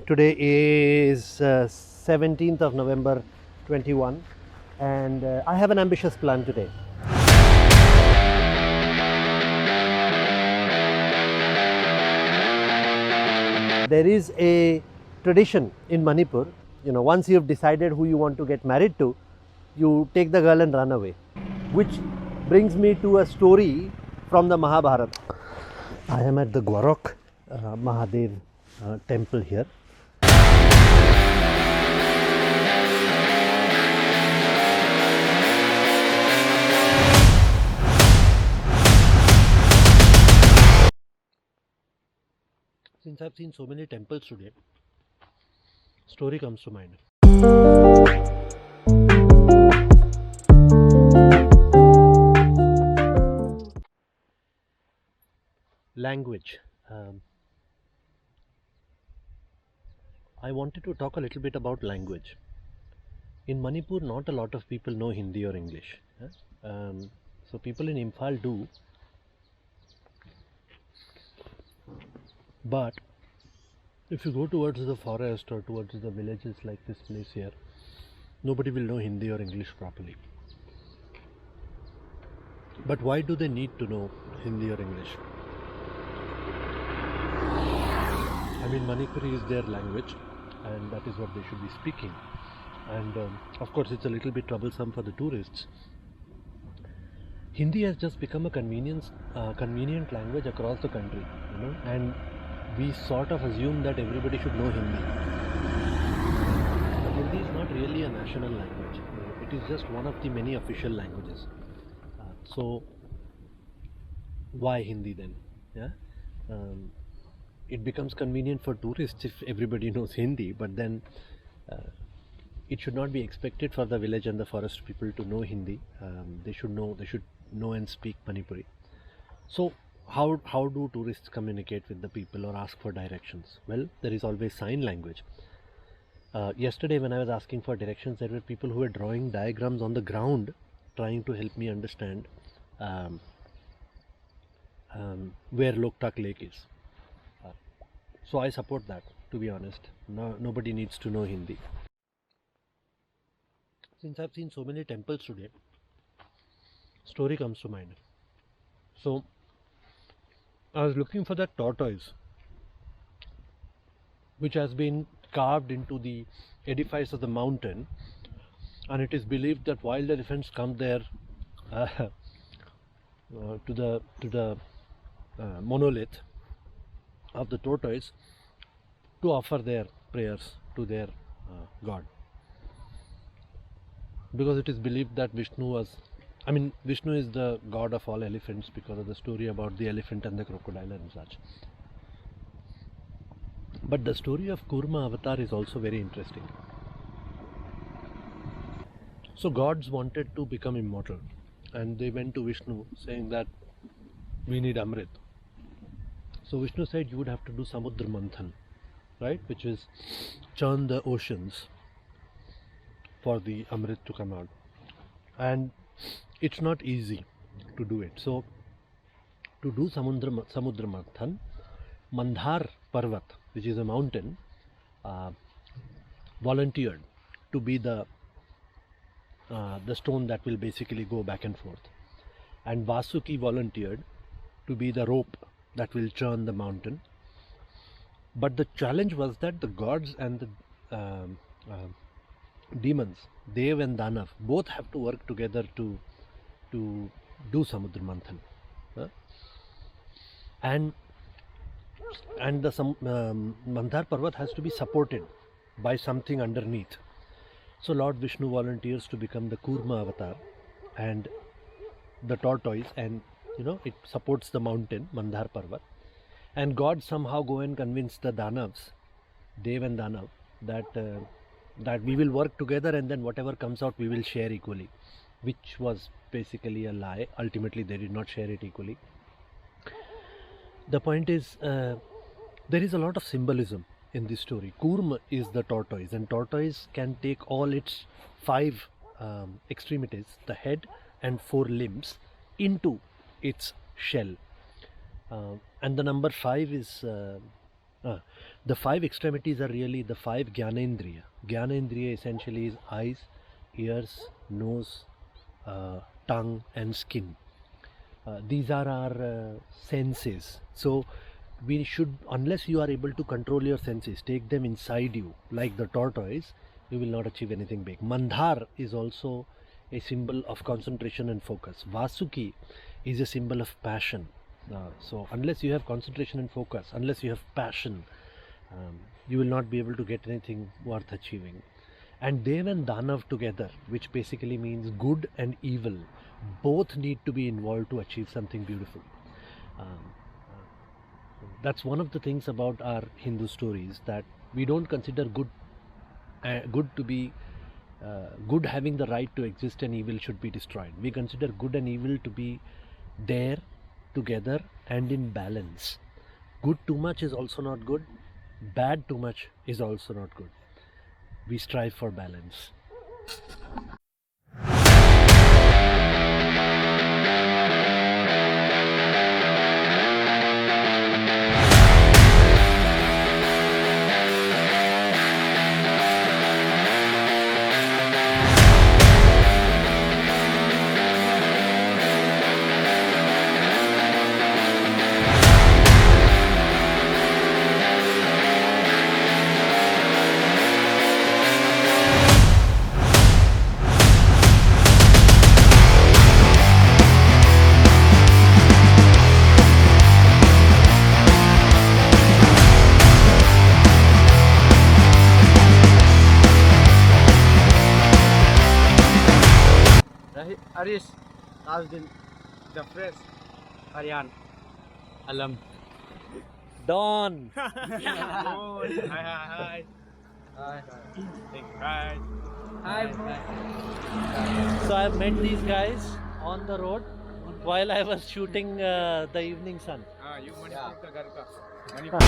Today is 17th of November 21 and I have an ambitious plan today. There is a tradition in Manipur, once you've decided who you want to get married to, you take the girl and run away. Which brings me to a story from the Mahabharata. I am at the Gwarok Mahadev temple here. Since I've seen so many temples today, story comes to mind. Language. I wanted to talk a little bit about language. In Manipur, not a lot of people know Hindi or English. So people in Imphal do. But if you go towards the forest or towards the villages like this place here, nobody will know Hindi or English properly. But why do they need to know Hindi or English? I mean, Manipuri is their language and that is what they should be speaking. And of course, it's a little bit troublesome for the tourists. Hindi has just become a convenient language across the country, and we sort of assume that everybody should know Hindi. But Hindi is not really a national language. It is just one of the many official languages. So why Hindi then? It becomes convenient for tourists if everybody knows Hindi, but then it should not be expected for the village and the forest people to know Hindi. They should know and speak Manipuri. So how do tourists communicate with the people or ask for directions? Well, there is always sign language. Yesterday when I was asking for directions, there were people who were drawing diagrams on the ground trying to help me understand where Loktak Lake is. So I support that, to be honest. Nobody needs to know Hindi. Since I've seen so many temples today, story comes to mind. So I was looking for that tortoise which has been carved into the edifice of the mountain, and it is believed that wild elephants come there to the monolith of the tortoise to offer their prayers to their god, because it is believed that Vishnu is the god of all elephants because of the story about the elephant and the crocodile and such. But the story of Kurma avatar is also very interesting. So gods wanted to become immortal and they went to Vishnu saying that we need Amrit. So Vishnu said you would have to do Samudra Manthan, right, which is churn the oceans for the Amrit to come out. And it's not easy to do it. So to do Samudra Manthan, Mandhar Parvat, which is a mountain, volunteered to be the stone that will basically go back and forth, and Vasuki volunteered to be the rope that will churn the mountain. But the challenge was that the gods and the demons, Dev and Danav, both have to work together to do Samudra Manthan. And the Mandhar Parvat has to be supported by something underneath. So Lord Vishnu volunteers to become the Kurma avatar and the tortoise, and it supports the mountain Mandhar Parvat. And God somehow go and convince the Danavs, Dev and Danav, that we will work together and then whatever comes out we will share equally, which was basically a lie. Ultimately they did not share it equally. The point is, there is a lot of symbolism in this story. Kurma is the tortoise, and tortoise can take all its 5 extremities, the head and 4 limbs, into its shell. And the number 5 is Uh, the five extremities are really the five Gyanendriya. Gyanendriya essentially is eyes, ears, nose, tongue, and skin. These are our senses. So we should, unless you are able to control your senses, take them inside you like the tortoise, you will not achieve anything big. Mandhar is also a symbol of concentration and focus. Vasuki is a symbol of passion. So unless you have concentration and focus, unless you have passion, you will not be able to get anything worth achieving. And Dev and Danav together, which basically means good and evil, both need to be involved to achieve something beautiful. That's one of the things about our Hindu stories, that we don't consider good to be good having the right to exist and evil should be destroyed. We consider good and evil to be there together and in balance. Good too much is also not good, bad too much is also not good. We strive for balance. Aris, Tazdin, Jafres, Aryan, Alam. Dawn! Hi. Hi. So I've met these guys on the road while I was shooting the evening sun. You Manipur ka gar ka. Manipur.